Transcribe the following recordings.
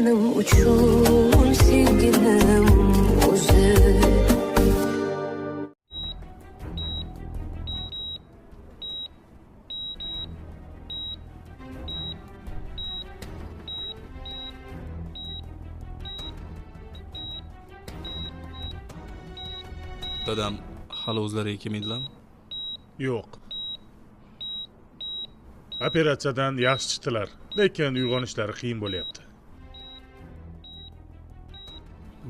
canım uçur sevgilim uzun. Dadam hali o'zlariga kelmaydilarmi? Yo'q. Operatsiyadan yaxshi chiqdilar, lekin uyg'onishlari qiyin bo'lyapti.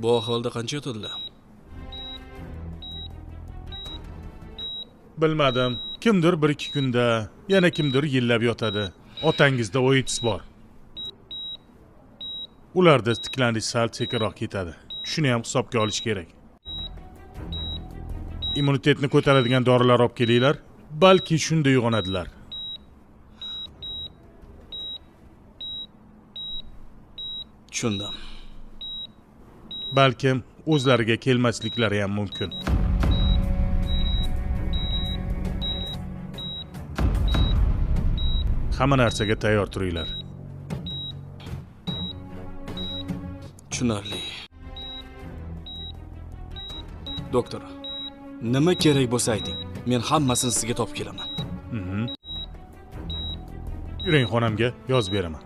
Bu ahvolda qancha yotadilar? Bilmadim, kimdir 1-2 kunda, yana kimdir yillab yotadi. Otangizda o'yitis bor. Ularda tiklanish sal sekinroq ketadi. Shuni ham hisobga olish kerak. Immunitetni ko'taradigan dorilar olib kelinglar, balki shunda uyg'onadilar. Tushundim. Balkim o'zlariga kelmasliklari ham mumkin. Hamma narsaga tayyor turinglar. Tushunarli. Doktor, nima kerak bo'lsa ayting. Men hammasini sizga topib kelaman. Yuring xonamga, yozib beraman.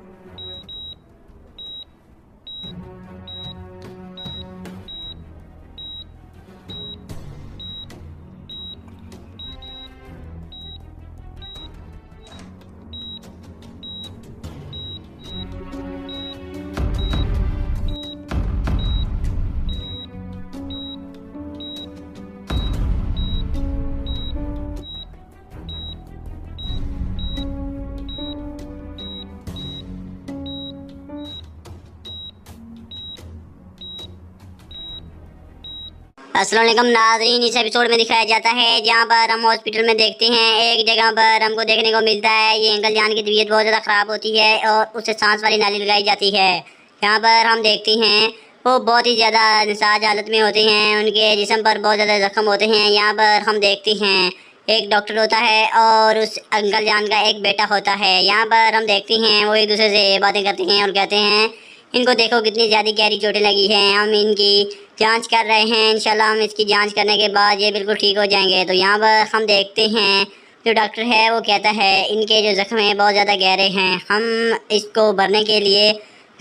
अस्सलाम वालेकुम नाज़रीन, इस episode में दिखाया जाता है जहाँ पर हम हॉस्पिटल में देखते हैं एक जगह पर हमको देखने को मिलता है ये अंकल जान की तबीयत बहुत ज़्यादा ख़राब होती है और उसे सांस वाली नाली लगाई जाती है। यहाँ पर हम देखते हैं वो बहुत ही ज़्यादा निसाज हालत में होते हैं, उनके जिस्म पर बहुत ज़्यादा ज़ख्म होते हैं। यहाँ पर हम देखते हैं एक डॉक्टर होता है और उस अंकल जान का एक बेटा होता है। यहाँ पर हम देखते हैं वो एक दूसरे से बातें करते हैं और कहते हैं इनको देखो कितनी ज़्यादा गहरी चोटें लगी हैं, हम इनकी जांच कर रहे हैं, इंशाल्लाह हम इसकी जांच करने के बाद ये बिल्कुल ठीक हो जाएंगे। तो यहाँ पर हम देखते हैं जो डॉक्टर है वो कहता है इनके जो ज़ख्म हैं बहुत ज़्यादा गहरे हैं, हम इसको भरने के लिए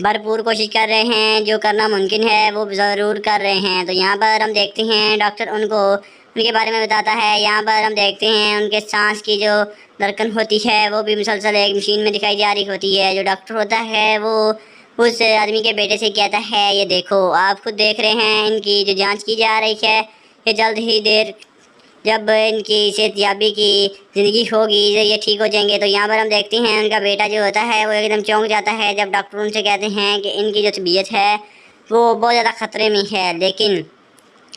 भरपूर कोशिश कर रहे हैं, जो करना मुमकिन है वो ज़रूर कर रहे हैं। तो यहाँ पर हम देखते हैं डॉक्टर उनको उनके बारे में बताता है। यहाँ पर हम देखते हैं उनके सांस की जो धड़कन होती है वो भी मुसलसल एक मशीन में दिखाई जा रही होती है। जो डॉक्टर होता है वो उस आदमी के बेटे से कहता है ये देखो आप खुद देख रहे हैं इनकी जो जांच की जा रही है, ये जल्द ही देर जब इनकी सेहतयाबी की ज़िंदगी होगी ये ठीक हो जाएंगे। तो यहाँ पर हम देखते हैं उनका बेटा जो होता है वो एकदम चौंक जाता है जब डॉक्टर उनसे कहते हैं कि इनकी जो तबीयत है वो बहुत ज़्यादा ख़तरे में है, लेकिन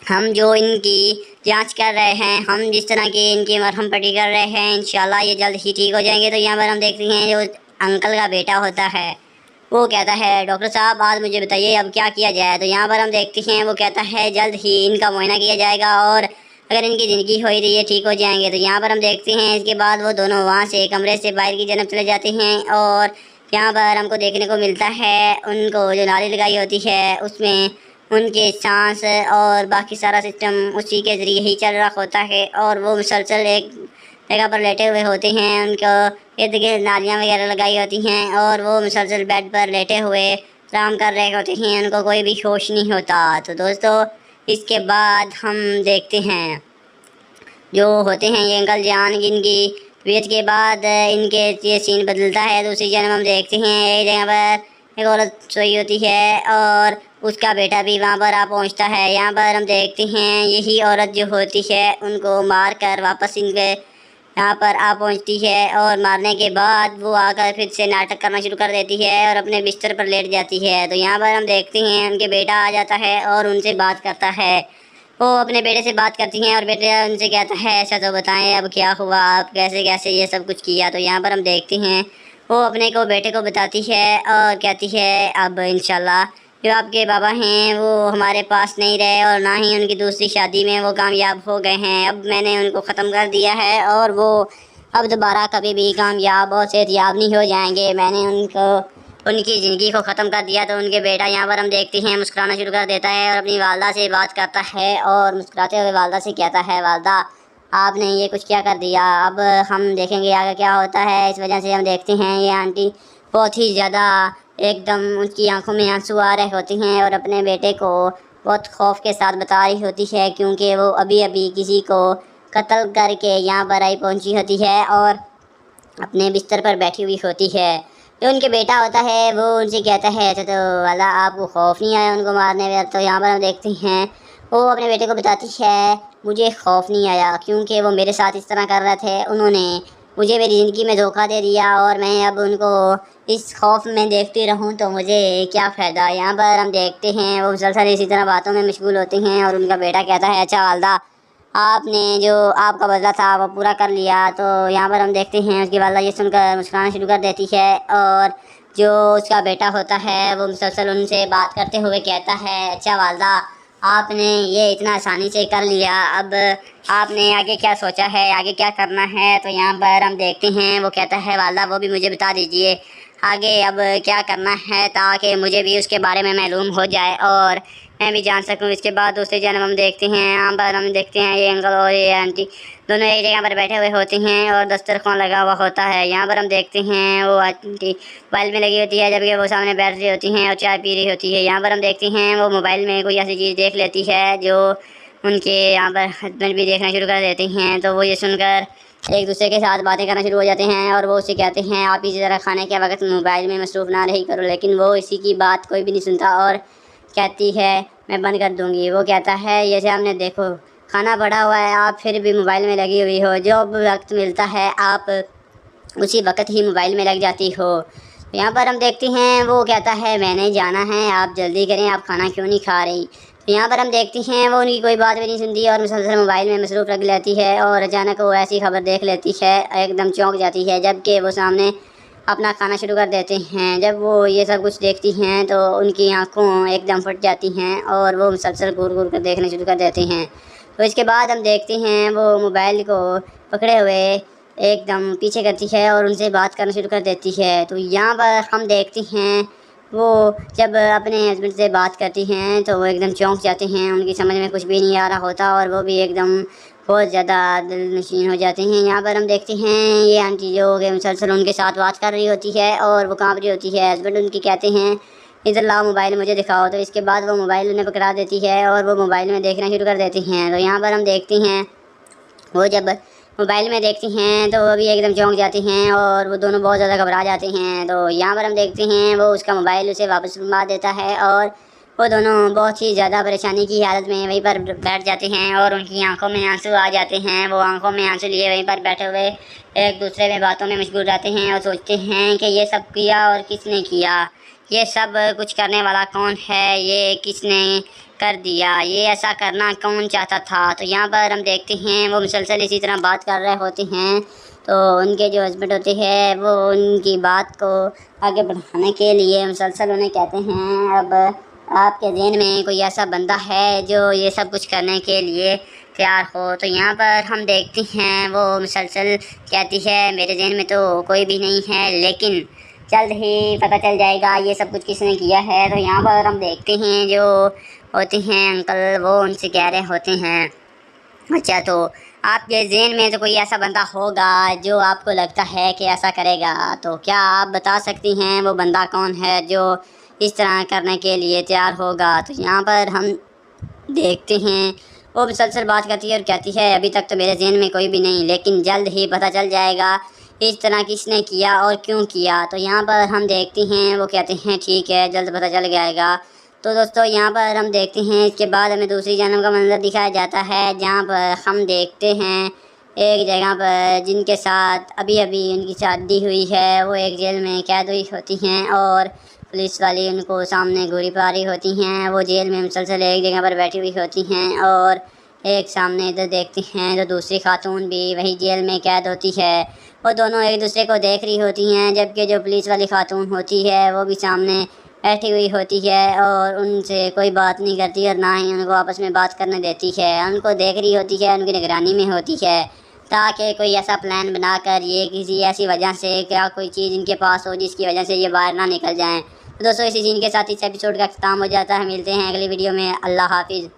हम जो इनकी जांच कर रहे हैं, हम जिस तरह की इनकी मरहम पट्टी कर रहे हैं, इंशाल्लाह ये जल्द ही ठीक हो जाएंगे। तो यहाँ पर हम देखते हैं जो अंकल का बेटा होता है वो कहता है डॉक्टर साहब आज मुझे बताइए अब क्या किया जाए। तो यहाँ पर हम देखते हैं वो कहता है जल्द ही इनका मुआयना किया जाएगा और अगर इनकी ज़िंदगी हुई तो ये ठीक हो जाएंगे। तो यहाँ पर हम देखते हैं इसके बाद वो दोनों वहाँ से कमरे से बाहर की जानब चले जाते हैं और यहाँ पर हमको देखने को मिलता है उनको जो नाली लगाई होती है उसमें उनके सांस और बाकी सारा सिस्टम उसी के ज़रिए ही चल रहा होता है और वो मुसलसल एक जगह पर लेटे हुए होते हैं, उनको इर्द गिर्द नालियाँ वगैरह लगाई होती हैं और वो मुसलसल बेड पर लेटे हुए आराम कर रहे होते हैं, उनको कोई भी होश नहीं होता। तो दोस्तों इसके बाद हम देखते हैं जो होते हैं ये अंकल जान जिनकी तबीयत के बाद इनके ये सीन बदलता है। दूसरी जन्म हम देखते हैं एक जगह पर एक औरत सोई होती है और उसका बेटा भी वहाँ पर आ पहुँचता है। यहाँ पर हम देखते हैं यही औरत जो होती है उनको मार कर वापस इनके यहाँ पर आ पहुँचती है और मारने के बाद वो आकर फिर से नाटक करना शुरू कर देती है और अपने बिस्तर पर लेट जाती है। तो यहाँ पर हम देखते हैं उनके बेटा आ जाता है और उनसे बात करता है, वो अपने बेटे से बात करती हैं और बेटा उनसे कहता है ऐसा तो बताएं अब क्या हुआ, आप कैसे कैसे ये सब कुछ किया। तो यहाँ पर हम देखते हैं वो अपने को बेटे को बताती है और कहती है अब इंशाल्लाह जो आपके बाबा हैं वो हमारे पास नहीं रहे और ना ही उनकी दूसरी शादी में वो कामयाब हो गए हैं, अब मैंने उनको ख़त्म कर दिया है और वो अब दोबारा कभी भी कामयाब और सेहतयाब नहीं हो जाएंगे। मैंने उनको उनकी ज़िंदगी को ख़त्म कर दिया। तो उनके बेटा यहाँ पर हम देखते हैं मुस्कुराना शुरू कर देता है और अपनी वालदा से बात करता है और मुस्कुराते हुए वालदा से कहता है, वालदा आपने ये कुछ क्या कर दिया, अब हम देखेंगे आगे क्या होता है। इस वजह से हम देखते हैं ये आंटी बहुत ही ज़्यादा एकदम उनकी आंखों में आंसू आ रहे होते हैं और अपने बेटे को बहुत खौफ के साथ बता रही होती है, क्योंकि वो अभी अभी किसी को कत्ल करके यहाँ पर आई पहुँची होती है और अपने बिस्तर पर बैठी हुई होती है। जो उनके बेटा होता है वो उनसे कहता है, अच्छा तो वाला आपको खौफ नहीं आया उनको मारने में। तो यहाँ पर हम देखते हैं वो अपने बेटे को बताती है, मुझे खौफ नहीं आया क्योंकि वो मेरे साथ इस तरह कर रहे थे, उन्होंने मुझे मेरी ज़िंदगी में धोखा दे दिया और मैं अब उनको इस खौफ में देखती रहूं तो मुझे क्या फ़ायदा। यहाँ पर हम देखते हैं वो मुसलसल इसी तरह बातों में मशगूल होते हैं और उनका बेटा कहता है, अच्छा वालदा आपने जो आपका बदला था वो पूरा कर लिया। तो यहाँ पर हम देखते हैं उसकी वालदा ये सुनकर मुस्कुराना शुरू कर देती है और जो उसका बेटा होता है वो मुसलसल उनसे बात करते हुए कहता है, अच्छा वालदा आपने ये इतना आसानी से कर लिया, अब आपने आगे क्या सोचा है, आगे क्या करना है। तो यहाँ पर हम देखते हैं वो कहता है, वालदा वो भी मुझे बता दीजिए आगे अब क्या करना है ताकि मुझे भी उसके बारे में मालूम हो जाए और मैं भी जान सकूं। इसके बाद दूसरी जानब हम देखते हैं यहाँ पर हम देखते हैं ये अंकल और ये आंटी दोनों एक जगह पर बैठे हुए होते हैं और दस्तरखान लगा हुआ होता है। यहाँ पर हम देखते हैं वो आंटी मोबाइल में लगी होती है जबकि वो सामने बैठ रही होती हैं और चाय पी रही होती है। यहाँ पर हम देखते हैं वो मोबाइल में कोई ऐसी चीज़ देख लेती है जो उनके यहाँ पर हस्बैंड भी देखना शुरू कर देते हैं। तो वो ये सुनकर एक दूसरे के साथ बातें करना शुरू हो जाते हैं और वो उससे कहते हैं, आप इसी तरह खाने के वक्त मोबाइल में मसरूफ़ ना रही करो। लेकिन वो इसी की बात कोई भी नहीं सुनता और कहती है, मैं बंद कर दूँगी। वो कहता है, ये सामने देखो खाना पड़ा हुआ है, आप फिर भी मोबाइल में लगी हुई हो, जो वक्त मिलता है आप उसी वक्त ही मोबाइल में लग जाती हो। यहाँ पर हम देखते हैं वो कहता है, मैंने जाना है, आप जल्दी करें, आप खाना क्यों नहीं खा रही। तो यहाँ पर हम देखते हैं वो उनकी कोई बात भी नहीं सुनती और मुसलसल मोबाइल में मसरूफ़ रख लेती है और अचानक वो ऐसी खबर देख लेती है, एकदम चौंक जाती है जबकि वो सामने अपना खाना शुरू कर देते हैं। जब वो ये सब कुछ देखती हैं तो उनकी आंखों एकदम फट जाती हैं और वो मुसलसल घूर घूर कर देखने शुरू कर देते हैं। तो इसके बाद हम देखते हैं वो मोबाइल को पकड़े हुए एकदम पीछे करती है और उनसे बात करना शुरू कर देती है। तो यहाँ पर हम देखते हैं वो जब अपने हस्बैंड से बात करती हैं तो वो एकदम चौंक जाते हैं, उनकी समझ में कुछ भी नहीं आ रहा होता और वो भी एकदम बहुत ज़्यादा दिलनशीन हो जाते हैं। यहाँ पर हम देखते हैं ये आंटी जो कि मुसलसल उनके साथ बात कर रही होती है और वो काँप रही होती है। हस्बैंड उनकी कहते हैं, इधर लाओ मोबाइल मुझे दिखाओ। तो इसके बाद वो मोबाइल उन्हें पकड़ा देती है और वो मोबाइल में देखना शुरू कर देती हैं। तो यहाँ पर हम देखते हैं वो जब मोबाइल में देखती हैं तो वो भी एकदम चौंक जाती हैं और वो दोनों बहुत ज़्यादा घबरा जाते हैं। तो यहाँ पर हम देखते हैं वो उसका मोबाइल उसे वापस घुमा देता है और वो दोनों बहुत ही ज़्यादा परेशानी की हालत में वहीं पर बैठ जाते हैं और उनकी आंखों में आंसू आ जाते हैं। वो आंखों में आंसू लिए वहीं पर बैठे हुए एक दूसरे में बातों में मशगूल रहते हैं और सोचते हैं कि ये सब किया और किसने किया, ये सब कुछ करने वाला कौन है, ये किसने कर दिया, ये ऐसा करना कौन चाहता था। तो यहाँ पर हम देखते हैं वो मुसलसल इसी तरह बात कर रहे होते हैं। तो उनके जो हस्बैंड होते हैं वो उनकी बात को आगे बढ़ाने के लिए मुसलसल उन्हें कहते हैं, अब आपके ज़हन में कोई ऐसा बंदा है जो ये सब कुछ करने के लिए तैयार हो। तो यहाँ पर हम देखते हैं वो मुसलसल कहती है, मेरे ज़हन में तो कोई भी नहीं है, लेकिन जल्द ही पता चल जाएगा ये सब कुछ किसने किया है। तो यहाँ पर हम देखते हैं जो होते हैं अंकल वो उनसे कह रहे होते हैं, अच्छा तो आपके ज़हन में तो कोई ऐसा बंदा होगा जो आपको लगता है कि ऐसा करेगा, तो क्या आप बता सकती हैं वो बंदा कौन है जो इस तरह करने के लिए तैयार होगा। तो यहाँ पर हम देखते हैं वो मुसलसल बात करती है और कहती है, अभी तक तो मेरे ज़हन में कोई भी नहीं, लेकिन जल्द ही पता चल जाएगा इस तरह किसने किया और क्यों किया। तो यहाँ पर हम देखते हैं वो कहते हैं, ठीक है जल्द पता चल जाएगा। तो दोस्तों यहाँ पर हम देखते हैं इसके बाद हमें दूसरी जानब का मंजर दिखाया जाता है जहाँ पर हम देखते हैं एक जगह पर जिनके साथ अभी अभी उनकी शादी हुई है वो एक जेल में कैद हुई होती हैं और पुलिस वाली उनको सामने गोली पा रही होती हैं। वो जेल में मुसलसल एक जगह पर बैठी हुई होती हैं और एक सामने इधर देखते हैं तो दूसरी खातून भी वही जेल में कैद होती है। वो दोनों एक दूसरे को देख रही होती हैं जबकि जो पुलिस वाली खातून होती है वो भी सामने बैठी हुई होती है और उनसे कोई बात नहीं करती और ना ही उनको आपस में बात करने देती है। उनको देख रही होती है, उनकी निगरानी में होती है। ताकि कोई ऐसा प्लान बनाकर ये किसी ऐसी वजह से क्या कोई चीज़ इनके पास हो जिसकी वजह से ये बाहर ना निकल जाएं। तो दोस्तों इसी सीन के साथ इस एपिसोड का ख़त्म हो जाता है। मिलते हैं अगली वीडियो में। अल्लाह हाफिज़।